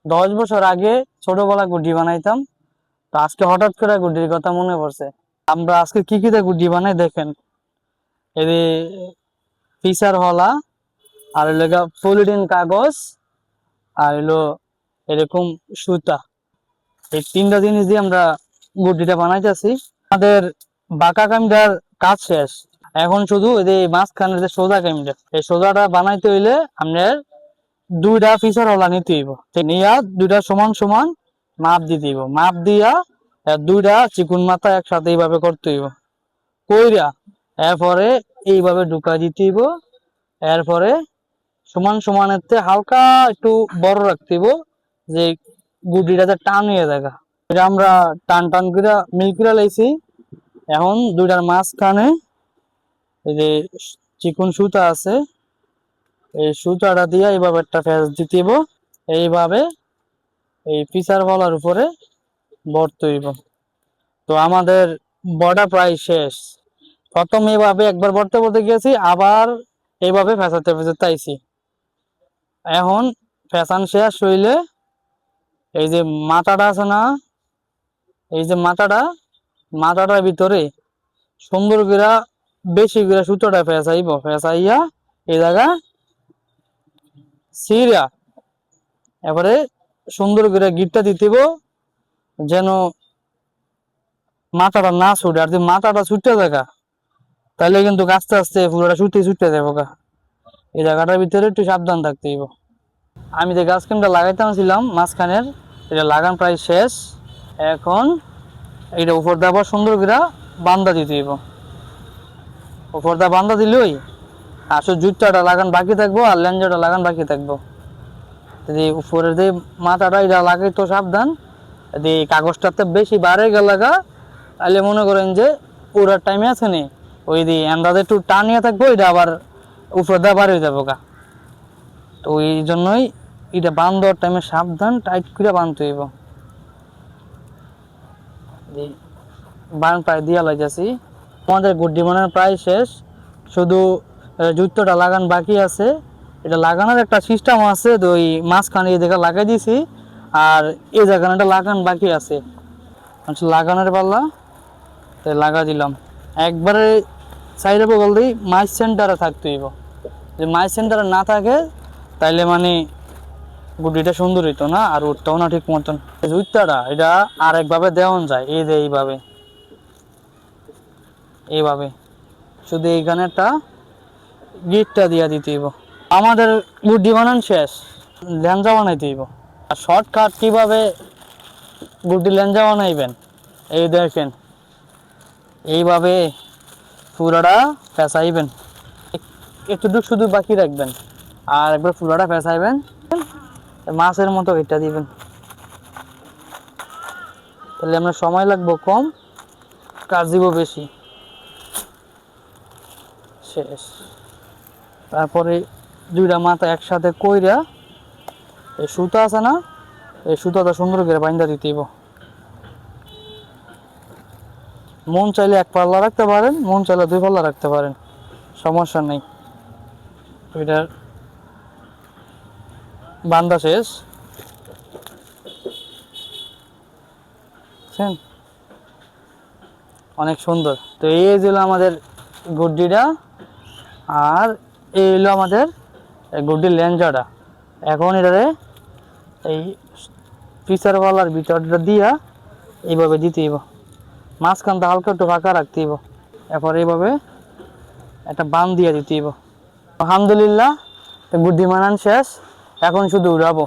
10 বছর আগে ছোটবেলা গুড্ডি বানাইতাম। তো আজকে হঠাৎ করে গুড্ডির কথা মনে পড়ছে। আমরা আজকে কি কি দিয়ে গুড্ডি বানাই দেখেন। এই যে ফিসার হলা, আর হলো পলিথিন কাগজ, আর হলো এরকম সুতা। এই তিনটা জিনিস দিয়ে আমরা গুড্ডিটা বানাইতেছি। আমাদের বাঁকা কামিটার কাজ শেষ। এখন শুধু এই যে মাঝখানের যে সোজা কামিটা, এই সোজাটা বানাইতে হইলে আপনার দুইটা ফিসার হলা নিতে হইব। নিয়া দুইটা সমান সমান মাপ দিতে হইব। মাপ দিয়া দুইটা চিকুন মাথা একসাথে এইভাবে করতে হইব। কইরা এরপরে এইভাবে ঢুকা দিতে হইব। এরপরে সমান সমানের হালকা একটু বড় রাখতে হইব, যে গুটিটাতে টান হয়ে দেখা। এটা আমরা টান টান করে মিল করে লাইছি। এখন দুইটার মাঝখানে এই যে চিকুন সুতা আছে, এই সুতাটা দিয়ে এইভাবে একটা ফেস দিতে হইব। এইভাবে এই পিসার বলার উপরে ভরতে হইব। তো আমাদের বড়া প্রায় শেষ। প্রথম এইভাবে একবার ভরতে ভরতে গেছি, আবার এইভাবে ফেসাতে ফেসাতে আইছি। এখন ফ্যাশন শেষ হইলে এই যে মাথাটা আছে না, এই যে মাথাটার ভিতরে সুন্দর করে বেশি করে সুতোটা ফেসাইব। ফেসাইয়া এই জায়গা সিরা এবারে সুন্দর করে গিটটা দিতেব, যেন মাথাটা না ছুটে। আর যদি মাথাটা ছুটতে থাকা তাহলে কিন্তু আস্তে আস্তে পুরোটা ছুটতে যাবো গা। এই জায়গাটার ভিতরে একটু সাবধান থাকতে হইব। আমি যে গাছ ক্রিমটা লাগাইতাম ছিলাম মাঝখানের, এটা লাগান প্রায় শেষ। এখন এটা উপর দিয়ে আবার সুন্দর করে বান্ধা দিতে হইব। উপর দিয়ে বান্ধা দিলেই আসলে জুতাটা লাগান বাকি থাকবো, আর লেঞ্জাটা লাগান বাকি থাকবো। যদি উপরের যে মাথাটা এটা লাগাই তো সাবধান, যদি কাগজটাতে বেশি বাড়ে গেলাগা তাহলে মনে করেন যে পুরার টাইমে আছে নি, ওই দিয়ে আন্দাজে একটু টানিয়ে থাকবো, এটা আবার উপর দিয়ে বার হয়ে যাবো গা। তো ওই জন্যই এটা বাঁধার টাইমে সাবধান টাইট করে বাঁধতে হইব। বান প্রায় দিয়া লাগাইছি। আমাদের গুড্ডি বানানো প্রায় শেষ, শুধু জুতোটা লাগান বাকি আছে। এটা লাগানোর একটা সিস্টেম আছে, তো ওই মাঝখানে এই জায়গা লাগাই দিছি, আর এই জায়গাটা লাগান বাকি আছে। লাগানোর পাল্লা লাগা দিলাম একবারে সাইডে বগল দিই। মাইস সেন্টারে থাকতে হইব। যে মাইস সেন্টারে না থাকে তাইলে মানে গুডিটা সুন্দর হইতো না, আর উঠতেও না ঠিক মতন। জুতাটা এটা আর একভাবে দেওয়া যায়, এই যে এইভাবে এইভাবে শুধু এইখানে একটা গিটটা দিয়া দিতে হইব। আমাদের গুড্ডি বানান শেষ, লেঞ্জা বানাইতে হইব। আর শর্টকাট কিভাবে গুড্ডি লেঞ্জা বানাইবেন এই দেখেন। এইভাবে পুরাটা ফেসাইবেন, একটু শুধু বাকি রাখবেন, আর একবার পুরাটা ফেসাইবেন, মাছের মতো এটা দিবেন। তাহলে আমরা সময় লাগবো কম, কাজ দিব বেশি। শেষ। তারপরে দুইটা মাথা একসাথে কইরা এই সুতা আছে না, এই সুতাটা সুন্দর করে বাইন্দা দিতে হইব। মন চাইলে এক পাল্লা রাখতে পারেন, মন চাইলে 2 পাল্লা রাখতে পারেন, সমস্যা নেই। এটার বান্দা শেষ। অনেক সুন্দর। তো এই ছিল আমাদের গুড্ডিটা, আর এই হলো আমাদের গুড্ডির লেঞ্জাটা। এখন এটারে এই ফিচারওয়ালার ভিতরটা দিয়া এইভাবে দিতে হইব। মাঝখানটা হালকা একটু ফাঁকা রাখতে হইব। এরপর এইভাবে একটা বান দিয়ে দিতে হইব। আলহামদুলিল্লাহ, গুড্ডি বানান শেষ। এখন শুধু উড়াবো।